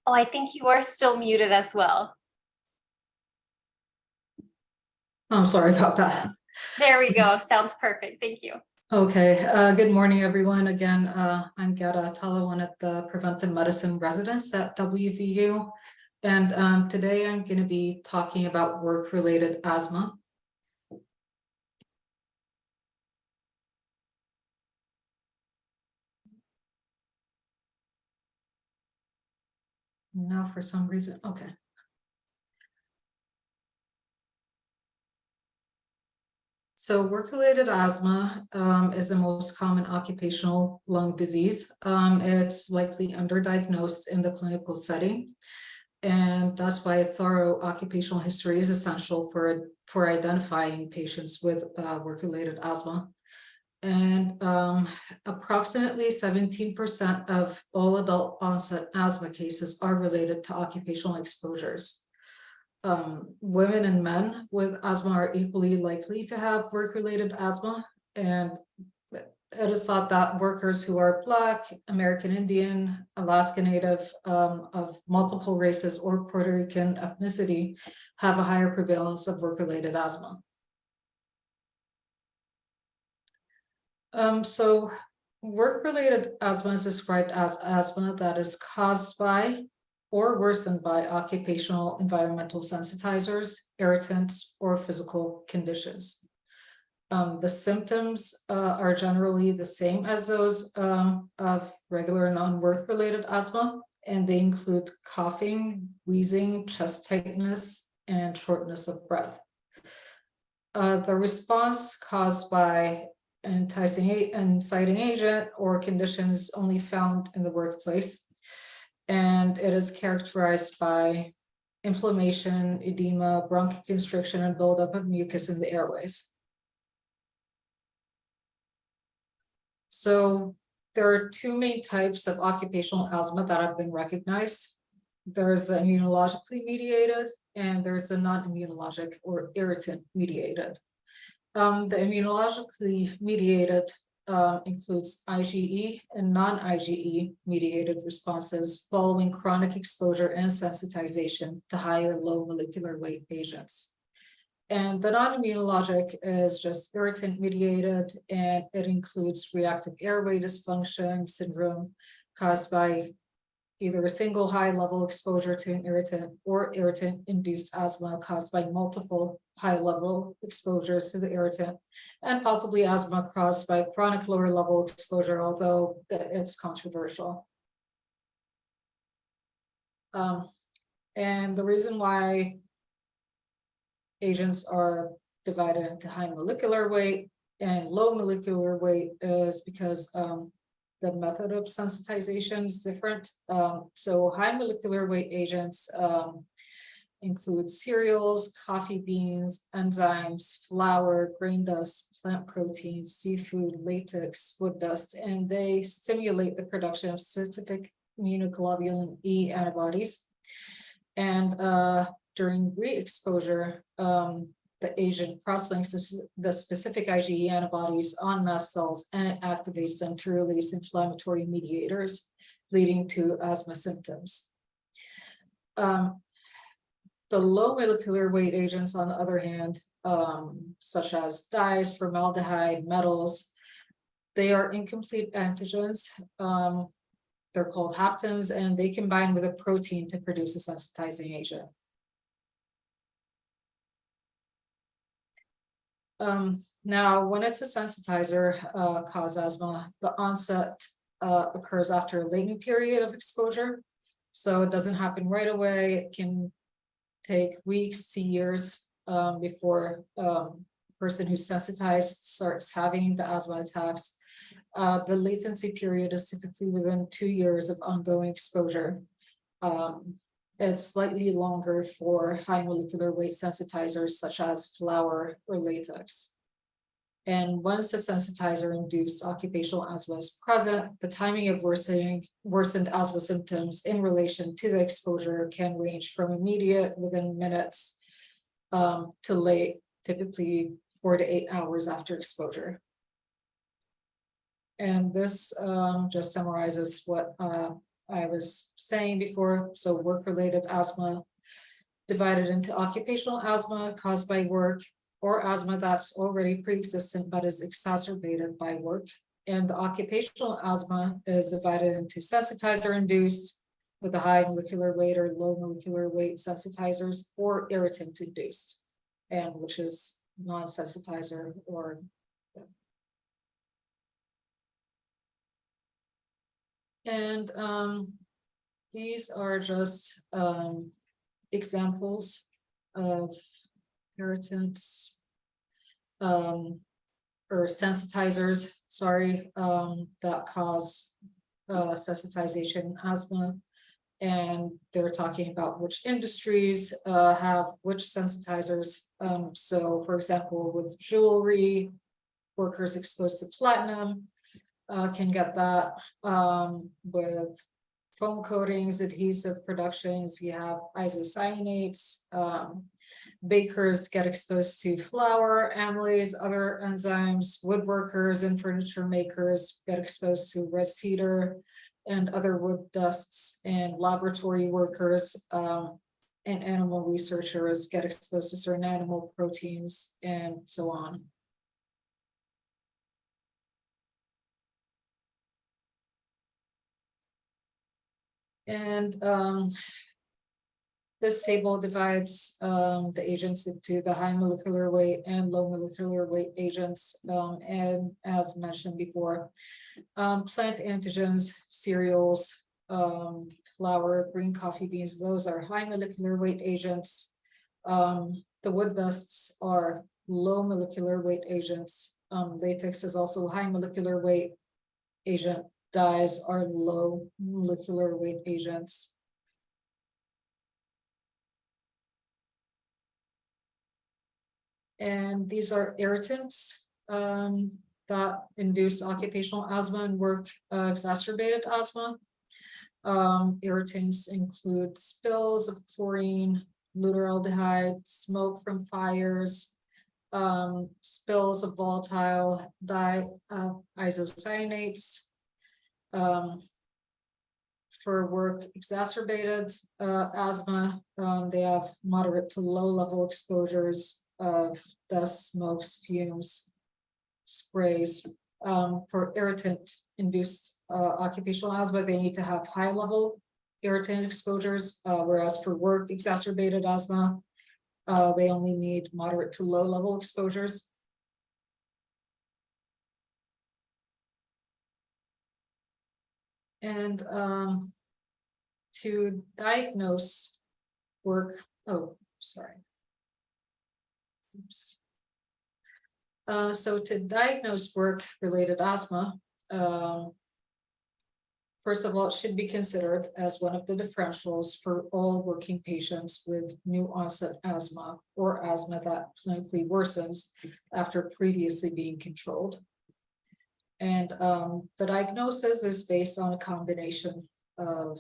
Oh, I think you are still muted as well. I'm sorry about that. There we go. Sounds perfect. Thank you. Okay, good morning, everyone. Again, I'm Gada Tala, one of the preventive medicine residents at WVU. And today I'm going to be talking about work-related asthma. Now, for some reason, okay. So work-related asthma is the most common occupational lung disease. It's likely underdiagnosed in the clinical setting. And that's why thorough occupational history is essential for identifying patients with work-related asthma. And approximately 17% of all adult onset asthma cases are related to occupational exposures. Women and men with asthma are equally likely to have work-related asthma, and it is thought that workers who are Black, American Indian, Alaska Native, of multiple races or Puerto Rican ethnicity have a higher prevalence of work-related asthma. So work-related asthma is described as asthma that is caused by or worsened by occupational environmental sensitizers, irritants, or physical conditions. The symptoms are generally the same as those of regular non-work related asthma, and they include coughing, wheezing, chest tightness, and shortness of breath. The response caused by an inciting agent or conditions only found in the workplace, and it is characterized by inflammation, edema, bronchoconstriction, and buildup of mucus in the airways. So there are two main types of occupational asthma that have been recognized. There's the immunologically mediated, and there's the non-immunologic or irritant mediated. The immunologically mediated includes IgE and non-IgE mediated responses following chronic exposure and sensitization to high or low molecular weight agents. And the non-immunologic is just irritant mediated, and it includes reactive airway dysfunction syndrome caused by either a single high level exposure to an irritant or irritant induced asthma caused by multiple high level exposures to the irritant, and possibly asthma caused by chronic lower level exposure, although it's controversial. And the reason why agents are divided into high molecular weight and low molecular weight is because the method of sensitization is different. So high molecular weight agents include cereals, coffee beans, enzymes, flour, grain dust, plant proteins, seafood, latex, wood dust, and they stimulate the production of specific immunoglobulin E antibodies. And during re-exposure, the agent cross-links the specific IgE antibodies on mast cells, and it activates them to release inflammatory mediators, leading to asthma symptoms. The low molecular weight agents, on the other hand, such as dyes, formaldehyde, metals, they are incomplete antigens. They're called haptens, and they combine with a protein to produce a sensitizing agent. Now, when it's a sensitizer cause asthma, the onset occurs after a latent period of exposure. So it doesn't happen right away. It can take weeks to years before a person who's sensitized starts having the asthma attacks. The latency period is typically within 2 years of ongoing exposure. It's slightly longer for high molecular weight sensitizers such as flour or latex. And once the sensitizer-induced occupational asthma is present, the timing of worsened asthma symptoms in relation to the exposure can range from immediate, within minutes, to late, typically 4 to 8 hours after exposure. And this just summarizes what I was saying before, so work-related asthma divided into occupational asthma caused by work, or asthma that's already pre-existent but is exacerbated by work. And the occupational asthma is divided into sensitizer-induced with a high molecular weight or low molecular weight sensitizers, or irritant-induced, and which is non-sensitizer or. And these are just examples of irritants or sensitizers, sorry, that cause sensitization asthma. And they're talking about which industries have which sensitizers. So for example, with jewelry, workers exposed to platinum can get that. With foam coatings, adhesive productions, you have isocyanates. Bakers get exposed to flour, amylase, other enzymes. Woodworkers and furniture makers get exposed to red cedar and other wood dusts. And laboratory workers and animal researchers get exposed to certain animal proteins and so on. And this table divides the agents into the high molecular weight and low molecular weight agents. And as mentioned before, plant antigens, cereals, flour, green coffee beans, those are high molecular weight agents. The wood dusts are low molecular weight agents. Latex is also high molecular weight agent. Dyes are low molecular weight agents. And these are irritants that induce occupational asthma and work exacerbated asthma. Irritants include spills of chlorine, glutaraldehyde, smoke from fires, spills of volatile isocyanates. For work exacerbated asthma, they have moderate to low level exposures of dust, smokes, fumes, sprays. For irritant induced occupational asthma, they need to have high level irritant exposures, whereas for work exacerbated asthma, they only need moderate to low level exposures. And to diagnose work, oops. So to diagnose work-related asthma, first of all, it should be considered as one of the differentials for all working patients with new onset asthma or asthma that clinically worsens after previously being controlled. And the diagnosis is based on a combination of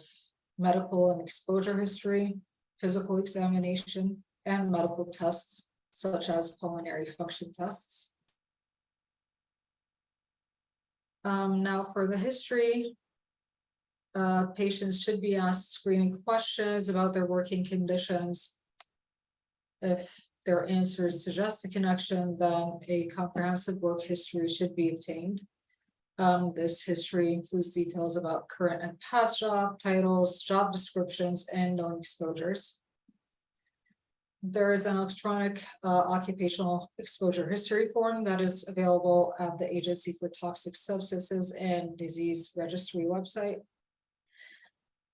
medical and exposure history, physical examination, and medical tests, such as pulmonary function tests. Now for the history, patients should be asked screening questions about their working conditions. If their answers suggest a connection, then a comprehensive work history should be obtained. This history includes details about current and past job titles, job descriptions, and known exposures. There is an electronic occupational exposure history form that is available at the Agency for Toxic Substances and Disease Registry website.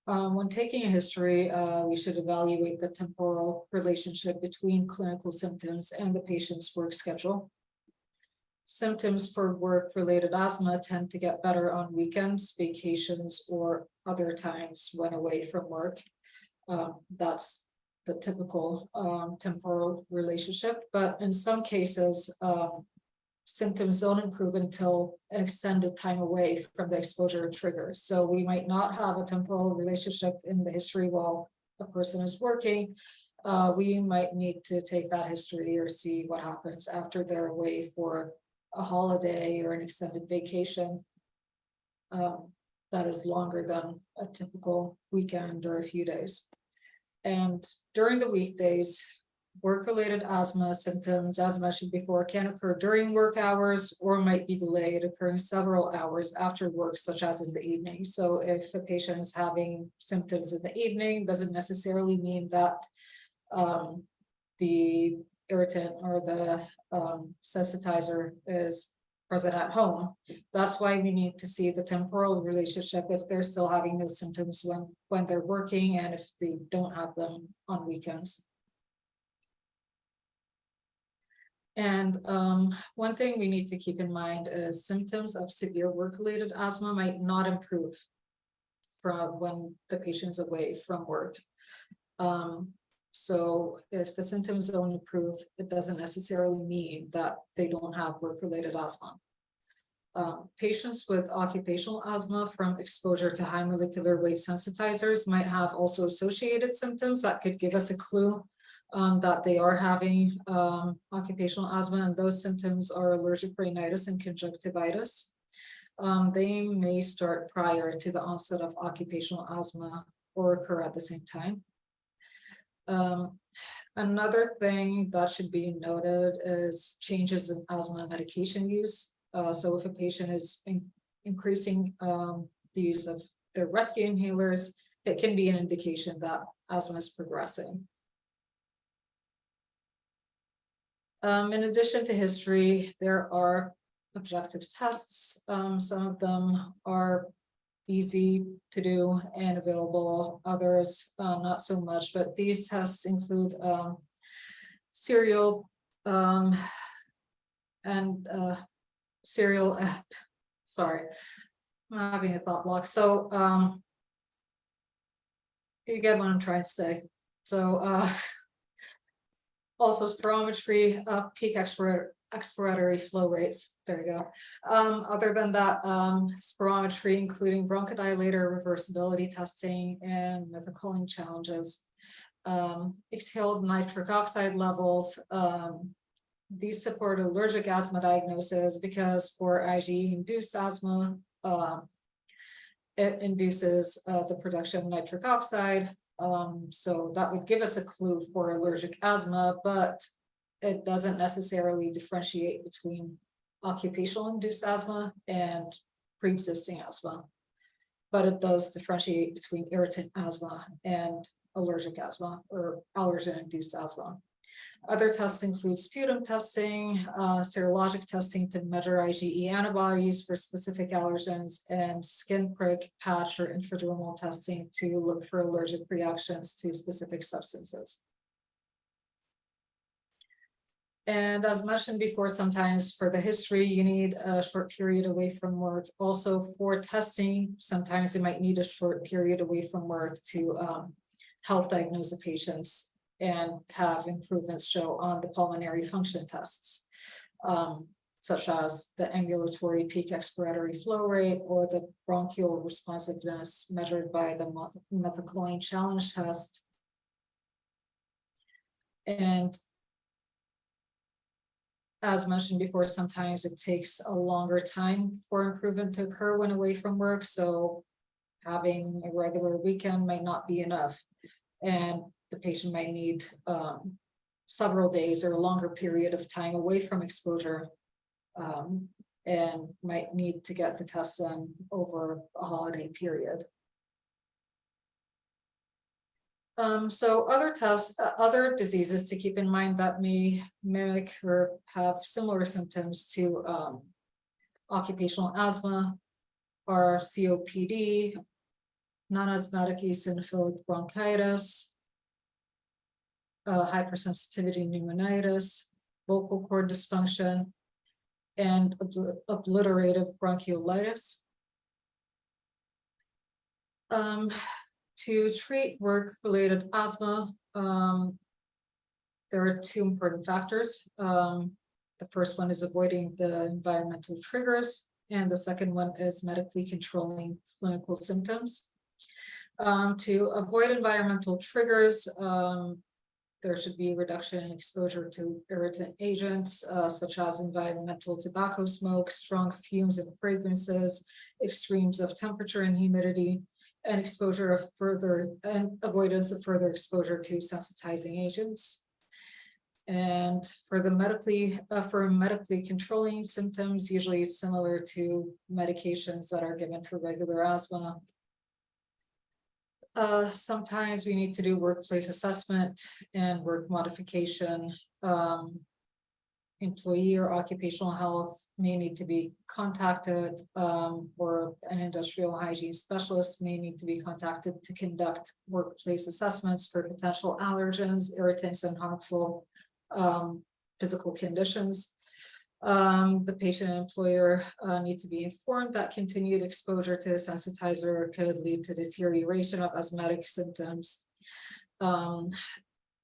When taking a history, we should evaluate the temporal relationship between clinical symptoms and the patient's work schedule. Symptoms for work-related asthma tend to get better on weekends, vacations, or other times when away from work. That's the typical temporal relationship, but in some cases, symptoms don't improve until an extended time away from the exposure trigger. So we might not have a temporal relationship in the history while a person is working. We might need to take that history or see what happens after they're away for a holiday or an extended vacation. that is longer than a typical weekend or a few days. And during the weekdays, work-related asthma symptoms, as mentioned before, can occur during work hours or might be delayed, occurring several hours after work, such as in the evening. So if a patient is having symptoms in the evening, doesn't necessarily mean that the irritant or the sensitizer is present at home. That's why we need to see the temporal relationship if they're still having those symptoms when they're working and if they don't have them on weekends. And one thing we need to keep in mind is symptoms of severe work-related asthma might not improve from when the patient's away from work. So if the symptoms don't improve, it doesn't necessarily mean that they don't have work-related asthma. Patients with occupational asthma from exposure to high molecular weight sensitizers might have also associated symptoms that could give us a clue that they are having occupational asthma, and those symptoms are allergic rhinitis and conjunctivitis. They may start prior to the onset of occupational asthma or occur at the same time. Another thing that should be noted is changes in asthma medication use. So if a patient is increasing the use of their rescue inhalers, it can be an indication that asthma is progressing. In addition to history, there are objective tests. Some of them are easy to do and available, others not so much, but these tests include serial sorry, I'm having a thought block. So you get what I'm trying to say. So also spirometry, peak expiratory flow rates. There you go. Other than that, spirometry, including bronchodilator reversibility testing and methylcholine challenges, exhaled nitric oxide levels. These support allergic asthma diagnosis because for IgE-induced asthma, it induces the production of nitric oxide. So that would give us a clue for allergic asthma, but it doesn't necessarily differentiate between occupational induced asthma and pre-existing asthma, but it does differentiate between irritant asthma and allergic asthma or allergen induced asthma. Other tests include sputum testing, serologic testing to measure IgE antibodies for specific allergens, and skin prick, patch, or intradermal testing to look for allergic reactions to specific substances. And as mentioned before, sometimes for the history, you need a short period away from work. Also for testing, sometimes you might need a short period away from work to help diagnose the patients and have improvements show on the pulmonary function tests, such as the ambulatory peak expiratory flow rate or the bronchial responsiveness measured by the methylcholine challenge test. And as mentioned before, sometimes it takes a longer time for improvement to occur when away from work. So having a regular weekend might not be enough. And the patient might need several days or a longer period of time away from exposure and might need to get the test done over a holiday period. So other tests, other diseases to keep in mind that may mimic or have similar symptoms to occupational asthma are COPD, non-asthmatic eosinophilic bronchitis, hypersensitivity pneumonitis, vocal cord dysfunction, and obliterative bronchiolitis. To treat work-related asthma, there are two important factors. The first one is avoiding the environmental triggers, and the second one is medically controlling clinical symptoms. To avoid environmental triggers, there should be a reduction in exposure to irritant agents, such as environmental tobacco smoke, strong fumes and fragrances, extremes of temperature and humidity, and exposure of further and avoidance of further exposure to sensitizing agents. And for the medically controlling symptoms, usually similar to medications that are given for regular asthma. Sometimes we need to do workplace assessment and work modification. Employee or occupational health may need to be contacted, or an industrial hygiene specialist may need to be contacted to conduct workplace assessments for potential allergens, irritants, and harmful physical conditions. The patient and employer need to be informed that continued exposure to a sensitizer could lead to deterioration of asthmatic symptoms.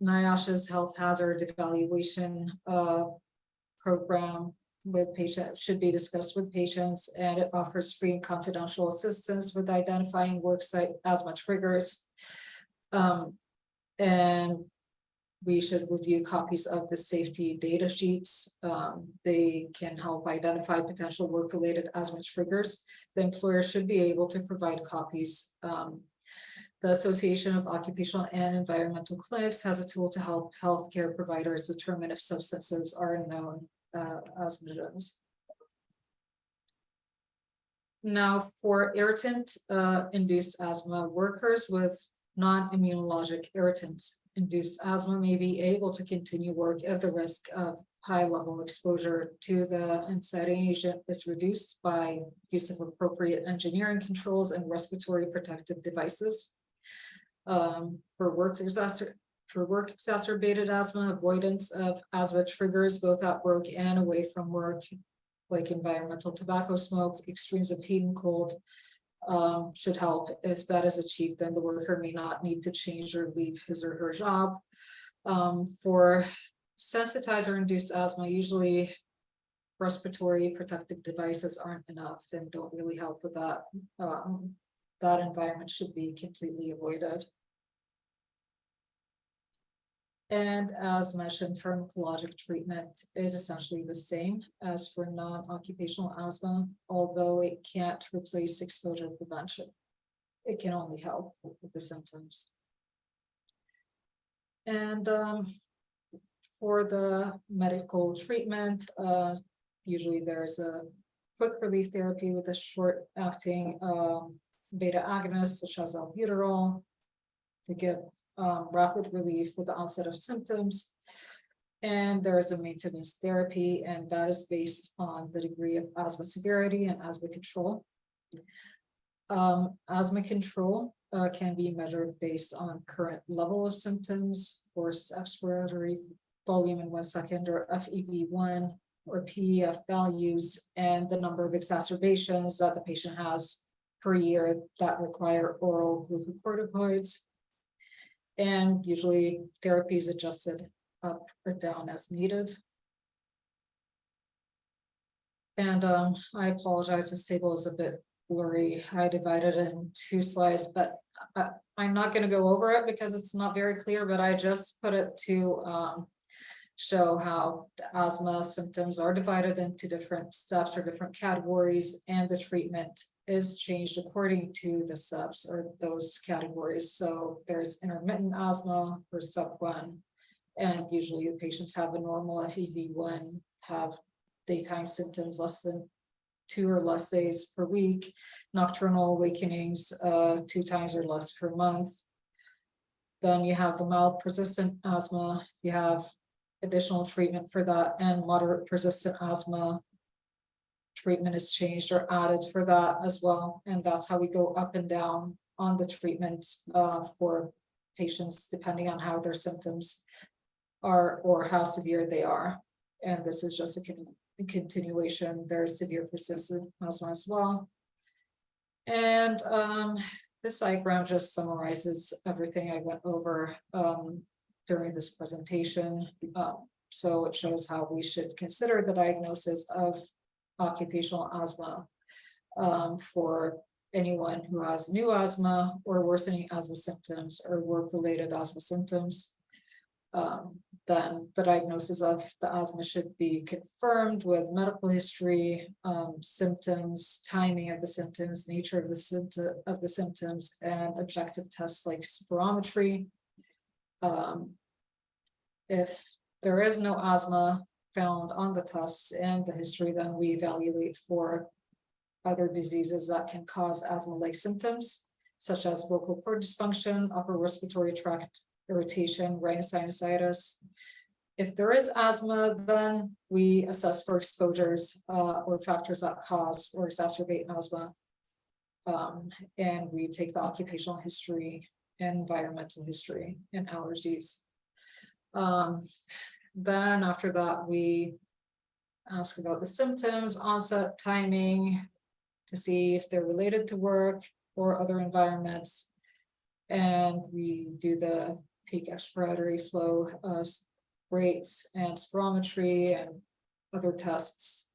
NIOSH's health hazard evaluation program with patients should be discussed with patients, and it offers free and confidential assistance with identifying worksite asthma triggers. And we should review copies of the safety data sheets. They can help identify potential work-related asthma triggers. The employer should be able to provide copies. The Association of Occupational and Environmental Clinics has a tool to help healthcare providers determine if substances are known asthmagens. Now, for irritant induced asthma, workers with non-immunologic irritants induced asthma may be able to continue work if the risk of high level exposure to the inciting agent is reduced by use of appropriate engineering controls and respiratory protective devices. For work exacerbated asthma, avoidance of asthma triggers both at work and away from work, like environmental tobacco smoke, extremes of heat and cold, should help. If that is achieved, then the worker may not need to change or leave his or her job. For sensitizer-induced asthma, usually respiratory protective devices aren't enough and don't really help with that. That environment should be completely avoided. And as mentioned, pharmacologic treatment is essentially the same as for non-occupational asthma, although it can't replace exposure prevention. It can only help with the symptoms. And for the medical treatment, usually there's a quick relief therapy with a short-acting beta agonist, such as albuterol, to give rapid relief with the onset of symptoms. And there is a maintenance therapy, and that is based on the degree of asthma severity and asthma control. Asthma control can be measured based on current level of symptoms, forced expiratory volume in 1 second, or FEV1, or PEF values, and the number of exacerbations that the patient has per year that require oral glucocorticoids. And usually therapy is adjusted up or down as needed. And I apologize, this table is a bit blurry. I divided it in 2 slides, but I'm not going to go over it because it's not very clear, but I just put it to show how the asthma symptoms are divided into different steps or different categories, and the treatment is changed according to the steps or those categories. So there's intermittent asthma for sub 1, and usually the patients have a normal FEV1, have daytime symptoms less than 2 or less days per week, nocturnal awakenings 2 times or less per month. Then you have the mild persistent asthma, you have additional treatment for that, and moderate persistent asthma treatment is changed or added for that as well. And that's how we go up and down on the treatment for patients, depending on how their symptoms are or how severe they are. And this is just a continuation. There's severe persistent asthma as well. And this diagram just summarizes everything I went over during this presentation. So it shows how we should consider the diagnosis of occupational asthma for anyone who has new asthma or worsening asthma symptoms or work-related asthma symptoms. then the diagnosis of the asthma should be confirmed with medical history, symptoms, timing of the symptoms, nature of the symptoms, and objective tests like spirometry. If there is no asthma found on the tests and the history, then we evaluate for other diseases that can cause asthma-like symptoms, such as vocal cord dysfunction, upper respiratory tract irritation, rhinosinusitis. If there is asthma, then we assess for exposures or factors that cause or exacerbate asthma. And we take the occupational history and environmental history and allergies. Then after that, we ask about the symptoms, onset, timing, to see if they're related to work or other environments. And we do the peak expiratory flow rates and spirometry and other tests.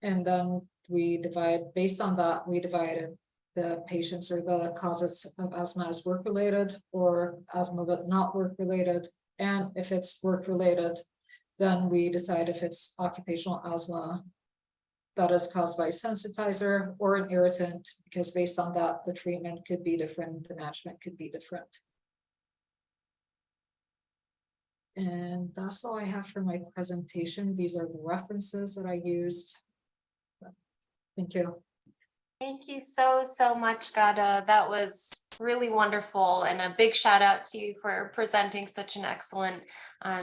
And then we divide, based on that, we divide the patients or the causes of asthma as work-related or asthma but not work-related. And if it's work-related, then we decide if it's occupational asthma that is caused by sensitizer or an irritant, because based on that, the treatment could be different, the management could be different. And that's all I have for my presentation. These are the references that I used. Thank you. Thank you so, so much, Gada. That was really wonderful. And a big shout out to you for presenting such an excellent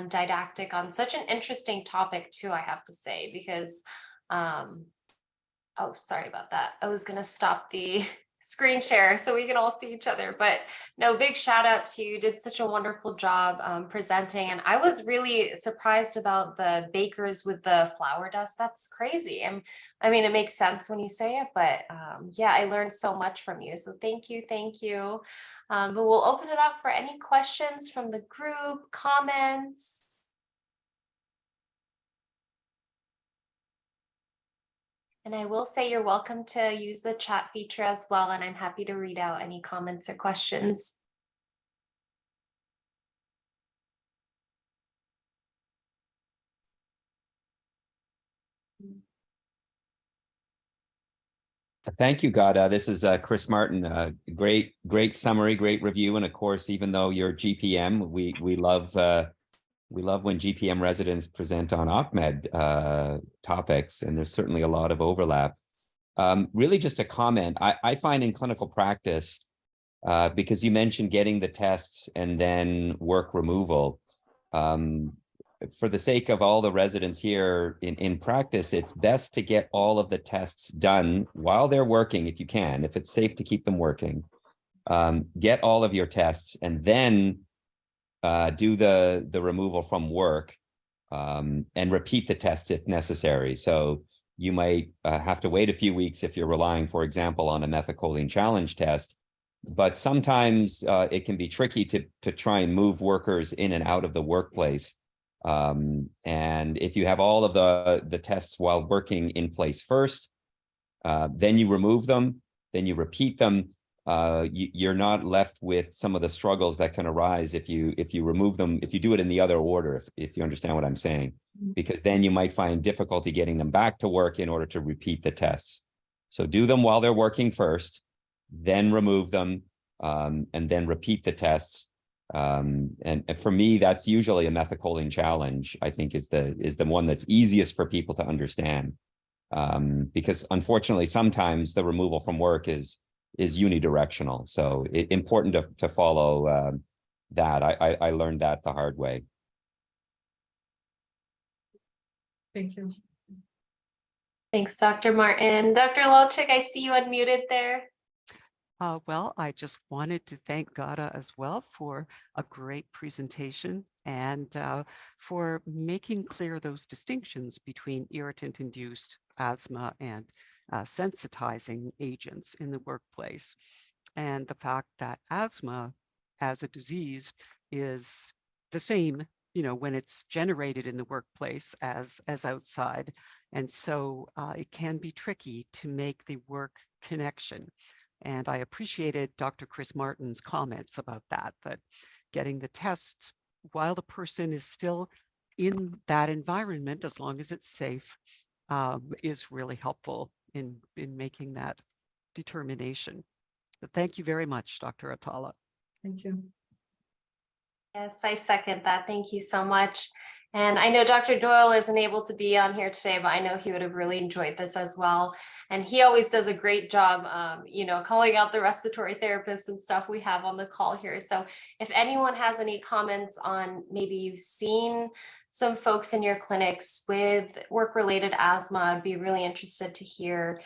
didactic on such an interesting topic too, I have to say, because, oh, sorry about that. I was going to stop the screen share so we can all see each other, but no, big shout out to you. You did such a wonderful job presenting. And I was really surprised about the bakers with the flour dust. That's crazy. And I mean, it makes sense when you say it, but yeah, I learned so much from you. So thank you. Thank you. But we'll open it up for any questions from the group, comments. And I will say you're welcome to use the chat feature as well, and I'm happy to read out any comments or questions. Thank you, Gada. This is Chris Martin. Great summary, great review, and of course, even though you're GPM, we love when GPM residents present on OCMED topics, and there's certainly a lot of overlap. Really, just a comment. I find in clinical practice, because you mentioned getting the tests and then work removal. For the sake of all the residents here in practice, it's best to get all of the tests done while they're working, if you can, if it's safe to keep them working. Get all of your tests and then do the removal from work and repeat the test if necessary. So you might have to wait a few weeks if you're relying, for example, on a methacholine challenge test. But sometimes it can be tricky to try and move workers in and out of the workplace. And if you have all of the tests while working in place first, then you remove them, then you repeat them, you're not left with some of the struggles that can arise if you remove them, if you do it in the other order, if you understand what I'm saying, because then you might find difficulty getting them back to work in order to repeat the tests. So do them while they're working first, then remove them, and then repeat the tests. And for me, that's usually a methacholine challenge, I think is the one that's easiest for people to understand. Because unfortunately, sometimes the removal from work is unidirectional. So important to follow that. I learned that the hard way. Thank you. Thanks, Dr. Martin. Dr. Lelchik, I see you unmuted there. Well, I just wanted to thank Gada as well for a great presentation and for making clear those distinctions between irritant-induced asthma and sensitizing agents in the workplace, and the fact that asthma as a disease is the same, when it's generated in the workplace as outside. And so it can be tricky to make the work connection. And I appreciated Dr. Chris Martin's comments about that getting the tests while the person is still in that environment, as long as it's safe, is really helpful in making that determination. But thank you very much, Dr. Atala. Thank you. Yes, I second that. Thank you so much. And I know Dr. Doyle isn't able to be on here today, but I know he would have really enjoyed this as well. And he always does a great job, calling out the respiratory therapists and stuff we have on the call here. So if anyone has any comments on maybe you've seen some folks in your clinics with work-related asthma, I'd be really interested to hear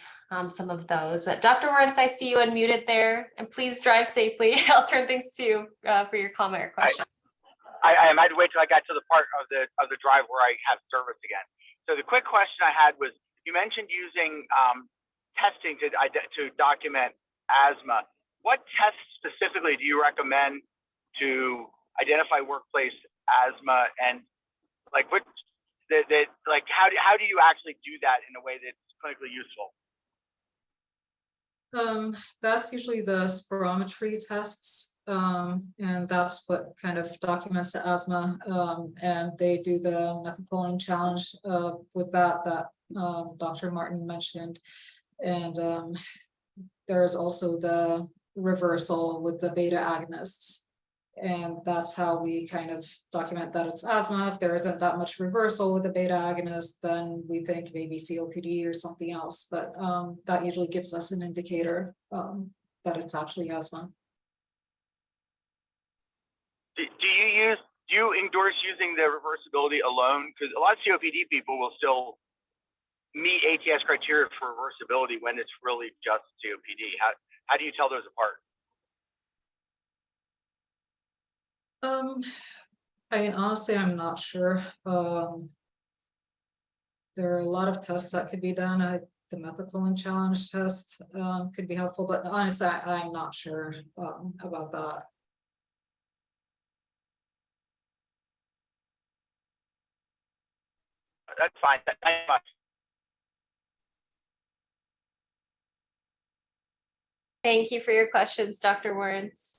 some of those. But Dr. Werntz, I see you unmuted there, and please drive safely. I'll turn things to you for your comment or question. I might wait till I got to the part of the drive where I have service again. So the quick question I had was, you mentioned using testing to document asthma. What tests specifically do you recommend to identify workplace asthma, and how do you actually do that in a way that's clinically useful? That's usually the spirometry tests. And that's what kind of documents the asthma, and they do the methylcholine challenge with that Dr. Martin mentioned. And there's also the reversal with the beta agonists. And that's how we kind of document that it's asthma. If there isn't that much reversal with the beta agonist, then we think maybe COPD or something else. But that usually gives us an indicator that it's actually asthma. Do you endorse using the reversibility alone? Because a lot of COPD people will still meet ATS criteria for reversibility when it's really just COPD. How do you tell those apart? I mean, honestly, I'm not sure. There are a lot of tests that could be done. The methylcholine challenge test could be helpful, but honestly, I'm not sure about that. That's fine. Thanks much. Thank you for your questions, Dr. Werntz.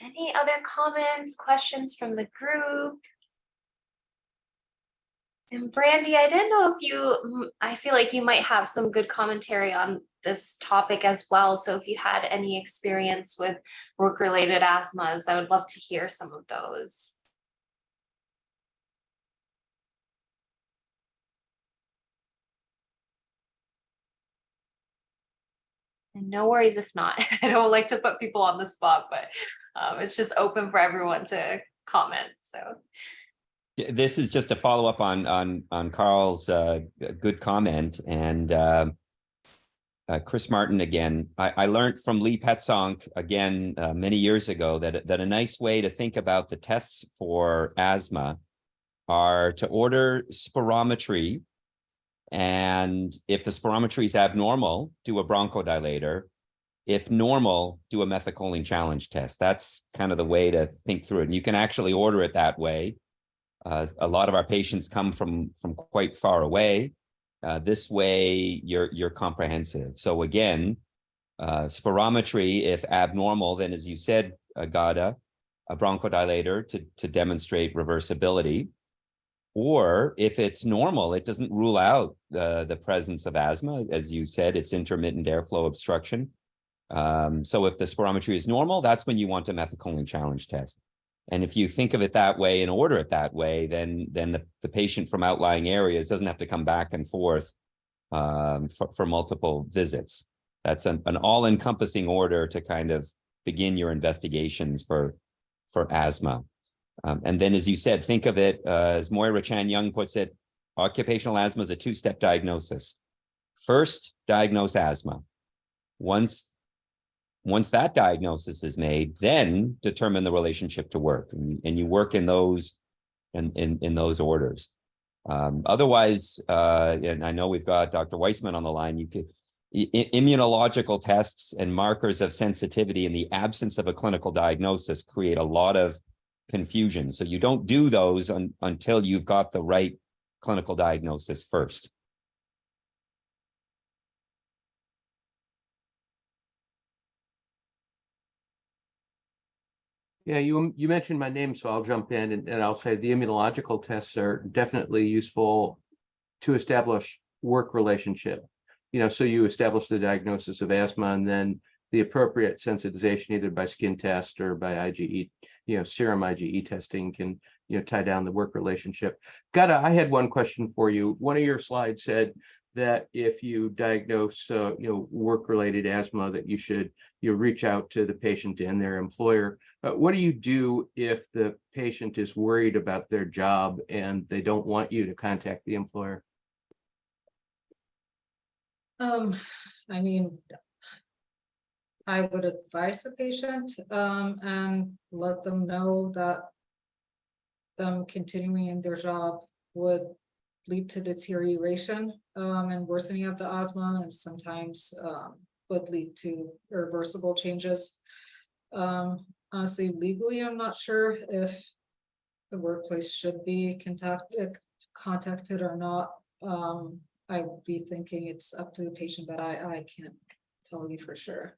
Any other comments, questions from the group? And Brandy, I didn't know if I feel like you might have some good commentary on this topic as well. So if you had any experience with work-related asthmas, I would love to hear some of those. And no worries if not. I don't like to put people on the spot, but it's just open for everyone to comment. So this is just a follow up on Carl's good comment, and Chris Martin again. I learned from Lee Petzonk again many years ago that a nice way to think about the tests for asthma are to order spirometry. And if the spirometry is abnormal, do a bronchodilator. If normal, do a methylcholine challenge test. That's kind of the way to think through it. And you can actually order it that way. A lot of our patients come from quite far away. This way, you're comprehensive. So again, spirometry, if abnormal, then as you said, Agata, a bronchodilator to demonstrate reversibility. Or if it's normal, it doesn't rule out the presence of asthma. As you said, it's intermittent airflow obstruction. So if the spirometry is normal, that's when you want a methylcholine challenge test. And if you think of it that way and order it that way, then the patient from outlying areas doesn't have to come back and forth for multiple visits. That's an all-encompassing order to kind of begin your investigations for asthma. And then, as you said, think of it as Moira Chan Young puts it, occupational asthma is a two-step diagnosis. First, diagnose asthma. Once that diagnosis is made, then determine the relationship to work, and you work in those in those orders. Otherwise, and I know we've got Dr. Weissman on the line. You could immunological tests and markers of sensitivity in the absence of a clinical diagnosis create a lot of confusion. So you don't do those until you've got the right clinical diagnosis first. Yeah, you mentioned my name, so I'll jump in and I'll say the immunological tests are definitely useful to establish work relationship. So you establish the diagnosis of asthma and then the appropriate sensitization either by skin test or by IgE, serum IgE testing can, tie down the work relationship. Gada, I had one question for you. One of your slides said that if you diagnose, work-related asthma, that you should, reach out to the patient and their employer. What do you do if the patient is worried about their job and they don't want you to contact the employer? I mean, I would advise the patient, and let them know that them continuing in their job would lead to deterioration, and worsening of the asthma, and sometimes, would lead to irreversible changes. Honestly, legally, I'm not sure if the workplace should be contacted or not. I would be thinking it's up to the patient, but I can't tell you for sure.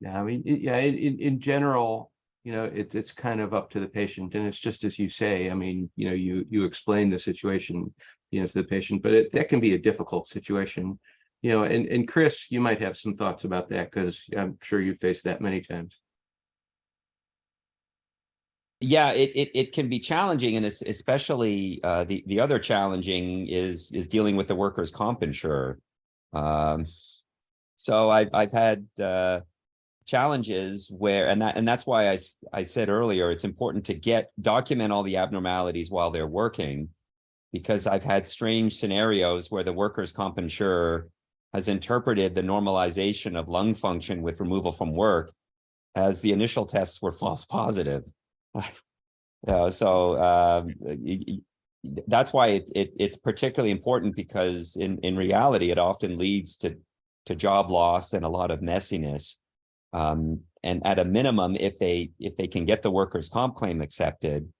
Yeah, I mean, in general, it's kind of up to the patient, and it's just as you say. I mean, you explain the situation, to the patient, but that can be a difficult situation, and Chris, you might have some thoughts about that because I'm sure you faced that many times. Yeah, it can be challenging, and it's especially the other challenging is dealing with the workers' comp insurer. So I've had challenges where, and that's why I said earlier, it's important to document all the abnormalities while they're working, because I've had strange scenarios where the workers' comp insurer has interpreted the normalization of lung function with removal from work as the initial tests were false positive. So that's why it's particularly important, because in reality, it often leads to job loss and a lot of messiness. And at a minimum, if they can get the workers' comp claim accepted,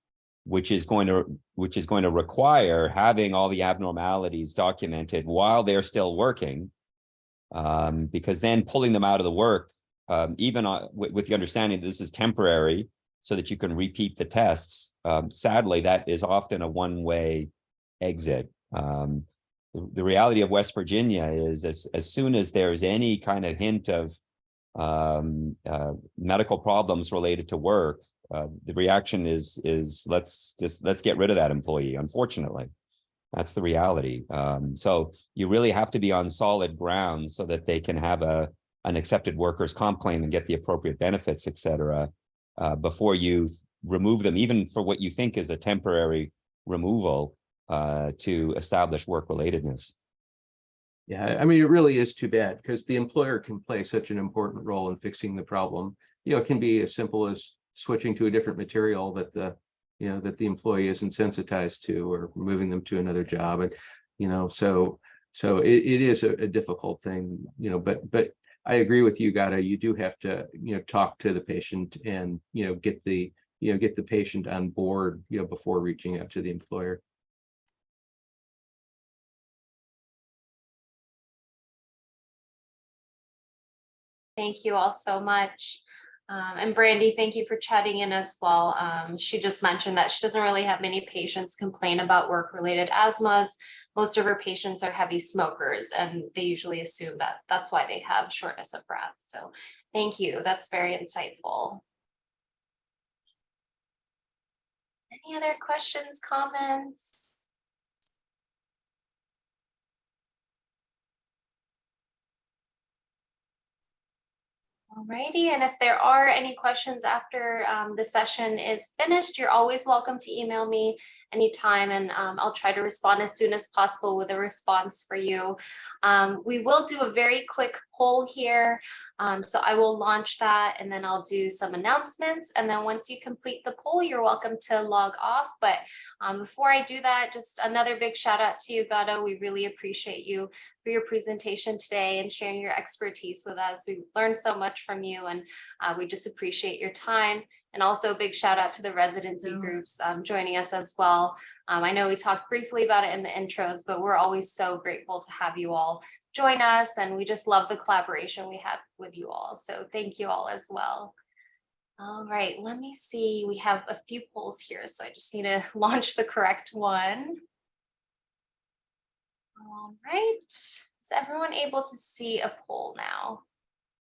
which is going to require having all the abnormalities documented while they're still working, because then pulling them out of the work, even with the understanding that this is temporary, so that you can repeat the tests. Sadly, that is often a one-way exit. The reality of West Virginia is as soon as there's any kind of hint of medical problems related to work, the reaction is let's get rid of that employee. Unfortunately, that's the reality. So you really have to be on solid ground so that they can have an accepted workers' comp claim and get the appropriate benefits, et cetera, before you remove them, even for what you think is a temporary removal, to establish work relatedness. Yeah, I mean, it really is too bad because the employer can play such an important role in fixing the problem. It can be as simple as switching to a different material that the employee isn't sensitized to, or moving them to another job. And, so it is a difficult thing, but I agree with you, Gada. You do have to, talk to the patient and, get the patient on board, before reaching out to the employer. Thank you all so much. And Brandy, thank you for chatting in as well. She just mentioned that she doesn't really have many patients complain about work-related asthmas. Most of her patients are heavy smokers, and they usually assume that that's why they have shortness of breath. So thank you. That's very insightful. Any other questions, comments? Alrighty, and if there are any questions after the session is finished, you're always welcome to email me anytime, and I'll try to respond as soon as possible with a response for you. We will do a very quick poll here, so I will launch that, and then I'll do some announcements, and then once you complete the poll, you're welcome to log off. But before I do that, just another big shout out to you, Gada. We really appreciate you for your presentation today and sharing your expertise with us. We learned so much from you, and we just appreciate your time. And also a big shout out to the residency groups joining us as well. I know we talked briefly about it in the intros, but we're always so grateful to have you all join us, and we just love the collaboration we have with you all. So thank you all as well. All right, let me see. We have a few polls here, so I just need to launch the correct one. All right, is everyone able to see a poll now?